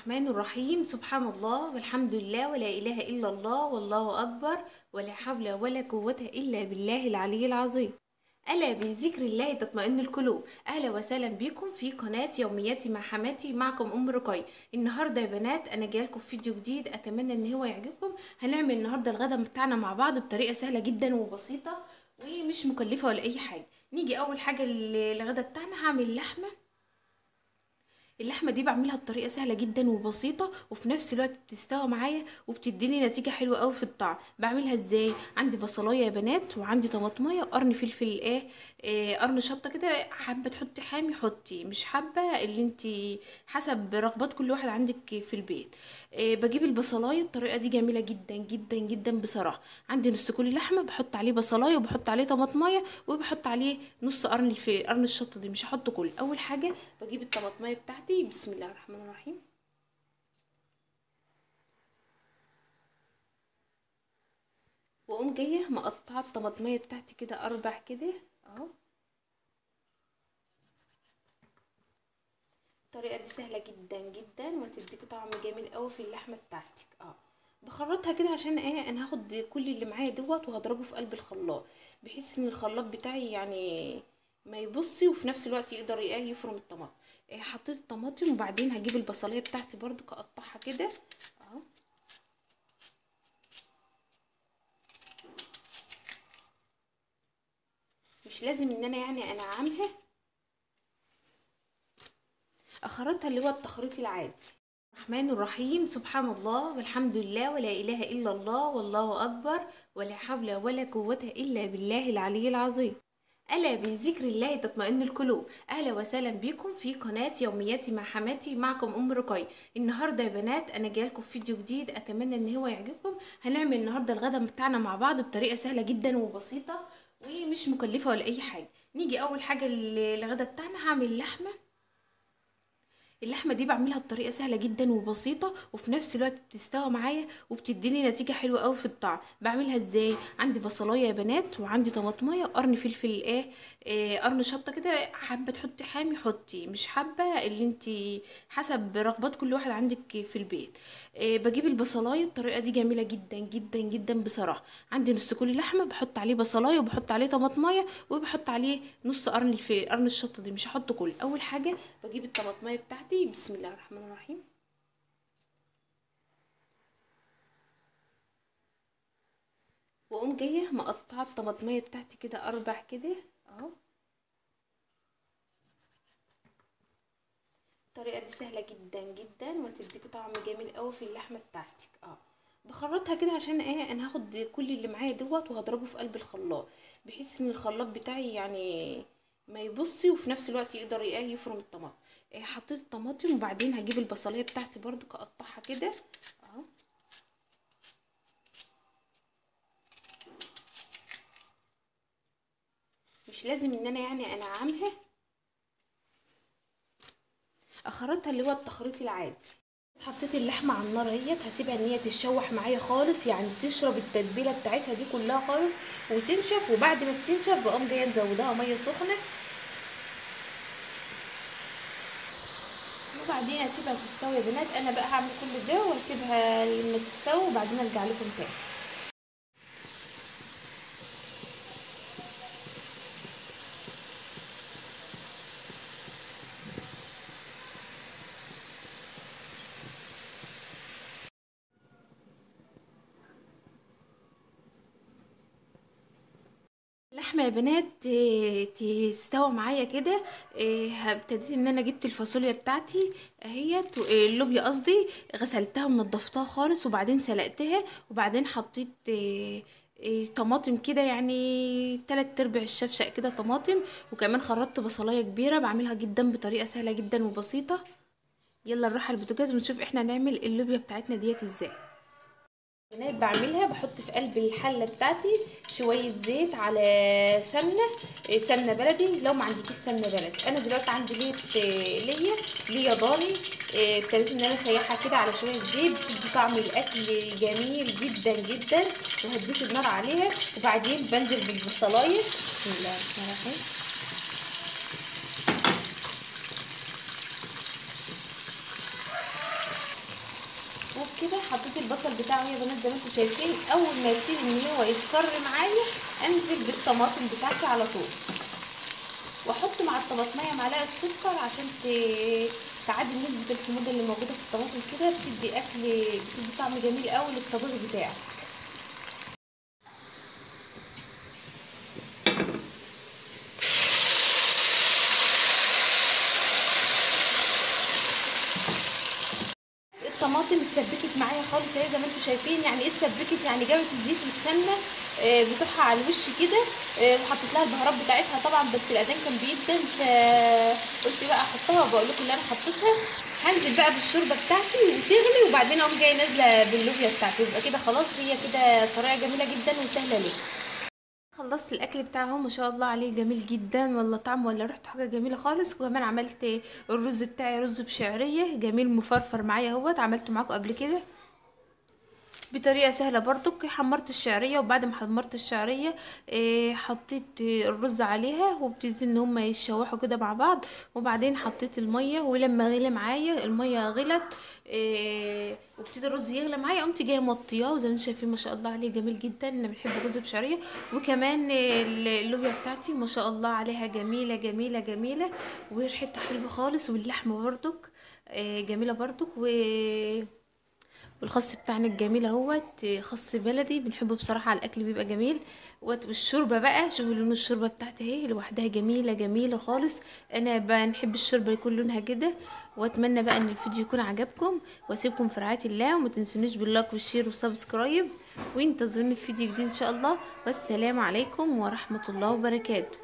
الرحمن الرحيم. سبحان الله والحمد لله ولا إله إلا الله والله أكبر ولا حول ولا قوة إلا بالله العلي العظيم. ألا بذكر الله تطمئن القلوب. أهلا وسهلا بكم في قناة يومياتي مع حماتي، معكم أم رقية. النهاردة يا بنات أنا جايلكم في فيديو جديد، أتمنى إن هو يعجبكم. هنعمل النهاردة الغدا بتاعنا مع بعض بطريقة سهلة جدا وبسيطة ومش مكلفة ولا أي حاجة. نيجي أول حاجة للغدا بتاعنا، هعمل اللحمه دي بعملها بطريقه سهله جدا وبسيطه وفي نفس الوقت بتستوي معايا وبتديني نتيجه حلوه قوي في الطعم. بعملها ازاي؟ عندي بصلايه يا بنات وعندي طماطميه وقرن فلفل قرن شطه كده. حابه تحطي حامي حطي، مش حابه اللي انت حسب رغبات كل واحد عندك في البيت. بجيب البصلايه، الطريقه دي جميله جدا جدا جدا بصراحه. عندي نص كل لحمه بحط عليه بصلايه وبحط عليه طماطميه وبحط عليه نص قرن الشطه دي، مش هحط كله. اول حاجه بجيب الطماطميه بتاعتي، بسم الله الرحمن الرحيم، واقوم جايه مقطعه الطماطميه بتاعتي كده اربع كده اهو. الطريقه دي سهله جدا جدا وهتديكي طعم جميل قوي في اللحمه بتاعتك. بخرطها كده عشان ايه؟ انا هاخد كل اللي معايا دوت وهضربه في قلب الخلاط، بحيث ان الخلاط بتاعي يعني ما يبصي وفي نفس الوقت يقدر يفرم الطماطم. حطيت الطماطم وبعدين هجيب البصليه بتاعتي برضو اقطعها كده اهو. مش لازم ان انا يعني انعمها، اخرطها اللي هو التخريط العادي. الرحمن الرحيم. سبحان الله والحمد لله ولا اله الا الله والله اكبر ولا حول ولا قوة الا بالله العلي العظيم. ألا بذكر الله تطمئن القلوب. أهلا وسهلا بكم في قناة يومياتي مع حماتي، معكم أم رقية. النهاردة يا بنات أنا جايلكم في فيديو جديد، أتمنى إن هو يعجبكم. هنعمل النهاردة الغدا بتاعنا مع بعض بطريقة سهلة جدا وبسيطة ومش مكلفة ولا أي حاجة. نيجي أول حاجة للغدا بتاعنا، هعمل اللحمه دي بعملها بطريقه سهله جدا وبسيطه وفي نفس الوقت بتستوي معايا وبتديني نتيجه حلوه قوي في الطعم. بعملها ازاي؟ عندي بصلايه يا بنات وعندي طماطميه وقرن فلفل قرن شطه كده. حابه تحطي حامي حطي، مش حابه اللي انت حسب رغبات كل واحد عندك في البيت. بجيب البصلايه، الطريقه دي جميله جدا جدا جدا بصراحه. عندي نص كل لحمه بحط عليه بصلايه وبحط عليه طماطميه وبحط عليه نص قرن الشطه دي، مش هحط كله. اول حاجه بجيب الطماطميه بتاعتي، بسم الله الرحمن الرحيم، واقوم جايه مقطعه الطماطميه بتاعتي كده اربع كده اهو. الطريقه دي سهله جدا جدا وهتديكي طعم جميل قوي في اللحمه بتاعتك. بخرطها كده عشان ايه؟ انا هاخد كل اللي معايا دوت وهضربه في قلب الخلاط، بحيث ان الخلاط بتاعي يعني ما يبصي وفي نفس الوقت يقدر يفرم الطماطم. حطيت الطماطم وبعدين هجيب البصليه بتاعتي برضو اقطعها كده اهو. مش لازم ان انا يعني انعمها، اخرطها اللي هو التخريط العادي. حطيت اللحمه على النار اهيت، هسيبها ان هي تتشوح معايا خالص، يعني تشرب التتبيله بتاعتها دي كلها خالص وتنشف. وبعد ما بتنشف بقوم جايه مزوداها ميه سخنه وبعدين اسيبها تستوي يا بنات. انا بقى هعمل كل ده واسيبها لما تستوي وبعدين ارجع لكم تاني. اللحمه يا بنات تستوى معايا كده. ابتديت ان انا جبت الفاصوليا بتاعتي اهيت، اللوبيا قصدي، غسلتها ونضفتها خالص وبعدين سلقتها وبعدين حطيت طماطم كده، يعني 3/4 الشفشق كده طماطم، وكمان خرطت بصلايه كبيره. بعملها جدا بطريقه سهله جدا وبسيطه. يلا نروح على البوتاجاز ونشوف احنا هنعمل اللوبيا بتاعتنا ديت ازاي. بنات بعملها، بحط في قلب الحله بتاعتي شويه زيت على سمنه، سمنه بلدي. لو ما عندكيش سمنه بلدي، انا دلوقتي عندي ليا ضاني. ابتديت ان انا اسيحها كده على شويه زيت، بتدي طعم الاكل جميل جدا جدا. وهديت النار عليها وبعدين بنزل بالبصلايه، بسم الله الرحمن الرحيم. كده حطيت البصل بتاعه يا بنات زي ما انتم شايفين. اول ما يبتدي ان هو يصفر معايا انزل بالطماطم بتاعتي على طول، واحط مع الطماطميه معلقه سكر عشان تعادل نسبه الحموضه اللي موجوده في الطماطم كده، بتدي طعم جميل قوي للطبيخ بتاعي. الطماطم اتسبكت معايا خالص اهي زي ما انتم شايفين. يعني ايه اتسبكت؟ يعني جابت الزيت والسمنه بتوعها على الوش كده، وحطيت لها البهارات بتاعتها طبعا، بس الاذان كان بيدن فقلت بقى احطها وبقول لكم اللي انا حطيتها. هنزل بقى بالشوربه بتاعتي وتغلي، وبعدين اقوم جايه نازله باللوبيا بتاعتي، يبقى كده خلاص. هي كده طريقه جميله جدا وسهله ليه. خلصت الاكل بتاعهم ما شاء الله عليه، جميل جدا والله، طعم ولا ريحته حاجه جميله خالص. وكمان عملت الرز بتاعي رز بشعريه جميل مفرفر معايا اهوت، عملته معاكم قبل كده بطريقه سهله برضك. حمرت الشعريه، وبعد ما حمرت الشعريه حطيت الرز عليها، وابتديت ان هما يتشوحوا كده مع بعض. وبعدين حطيت الميه، ولما غلي معايا الميه غلت وابتدي الرز يغلى معايا، قمت جايه موطياه. وزي ما انتم شايفين ما شاء الله عليه جميل جدا، انا بحب الرز بشعريه. وكمان اللوبيا بتاعتي ما شاء الله عليها جميله جميله جميله، وريحتها حلوه خالص. واللحمه برضك جميله برضك. والخس بتاعنا الجميل اهوت خس بلدي بنحبه بصراحه على الاكل، بيبقى جميل. والشوربه بقى شوفوا لون الشوربه بتاعتي اهي لوحدها جميله جميله خالص. انا بنحب الشوربه يكون لونها كده. واتمنى بقى ان الفيديو يكون عجبكم، واسيبكم في رعايه الله، وما تنسونيش باللايك والشير وسبسكرايب، وانتظروني في فيديو جديد ان شاء الله. والسلام عليكم ورحمه الله وبركاته.